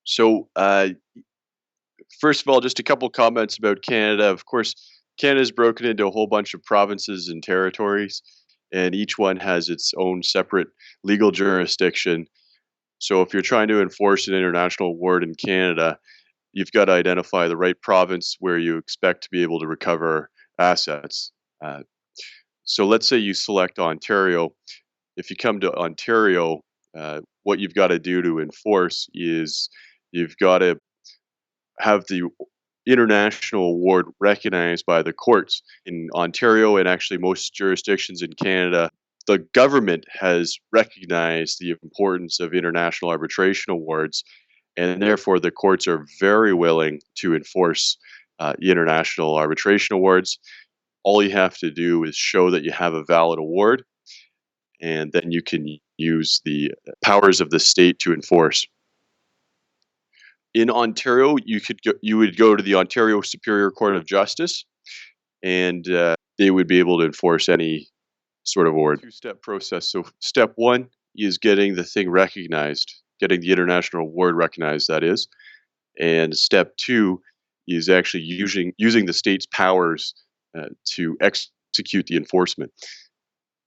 So, first of all, just a couple comments about Canada. Of course, Canada is broken into a whole bunch of provinces and territories, and each one has its own separate legal jurisdiction. So, if you're trying to enforce an international award in Canada, you've got to identify the right province where you expect to be able to recover assets. Uh, so, let's say you select Ontario. If you come to Ontario, what you've got to do to enforce is you've got to have the international award recognized by the courts in Ontario and actually most jurisdictions in Canada. The government has recognized the importance of international arbitration awards, and therefore the courts are very willing to enforce international arbitration awards. All you have to do is show that you have a valid award, and then you can use the powers of the state to enforce. In Ontario, you would go to the Ontario Superior Court of Justice, and they would be able to enforce any sort of award. Two-step process. So step one is getting the thing recognized, getting the international award recognized. That is, and step two is actually using the state's powers to execute the enforcement.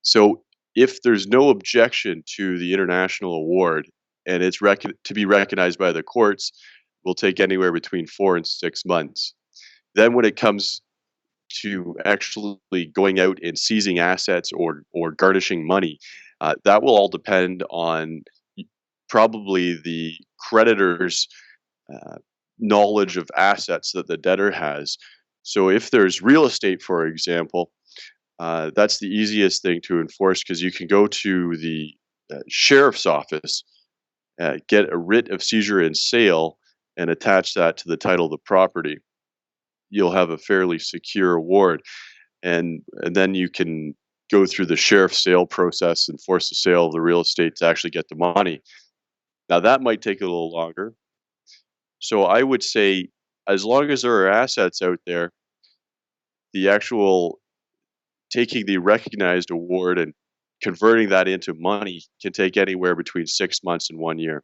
So if there's no objection to the international award and it's to be recognized by the courts, will take anywhere between 4 and 6 months. Then when it comes to actually going out and seizing assets or garnishing money, that will all depend on probably the creditor's uh, knowledge of assets that the debtor has. So if there's real estate, for example, that's the easiest thing to enforce because you can go to the sheriff's office, get a writ of seizure and sale, and attach that to the title of the property. You'll have a fairly secure award, and then you can go through the sheriff's sale process and force the sale of the real estate to actually get the money. Now that might take a little longer. So I would say, as long as there are assets out there, the actual taking the recognized award and converting that into money can take anywhere between 6 months and 1 year.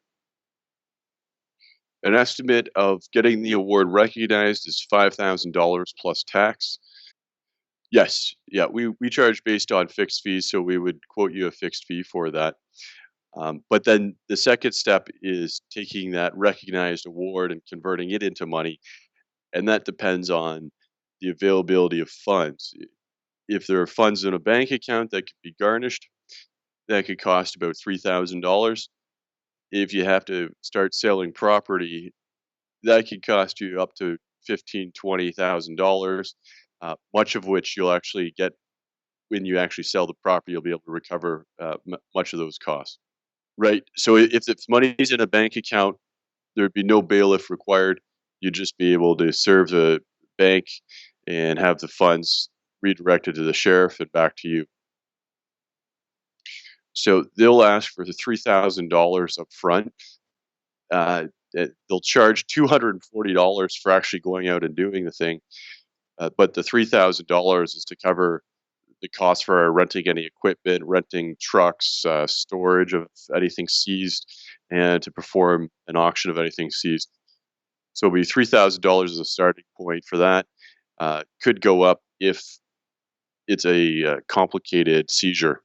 An estimate of getting the award recognized is $5,000 plus tax. Yes, yeah, we charge based on fixed fees, so we would quote you a fixed fee for that. But then the second step is taking that recognized award and converting it into money, and that depends on the availability of funds. If there are funds in a bank account that could be garnished, that could cost about $3,000. If you have to start selling property, that could cost you up to $15,000, $20,000. Much of which you'll actually get when you actually sell the property. You'll be able to recover much of those costs. Right. So if money's in a bank account, there'd be no bailiff required. You'd just be able to serve the bank and have the funds redirected to the sheriff and back to you. So they'll ask for the $3,000 up front. They'll charge $240 for actually going out and doing the thing, but the $3,000 is to cover the cost for renting any equipment, renting trucks, storage of anything seized, and to perform an auction of anything seized. So it'll be $3,000 as a starting point for that. Could go up if it's a complicated seizure.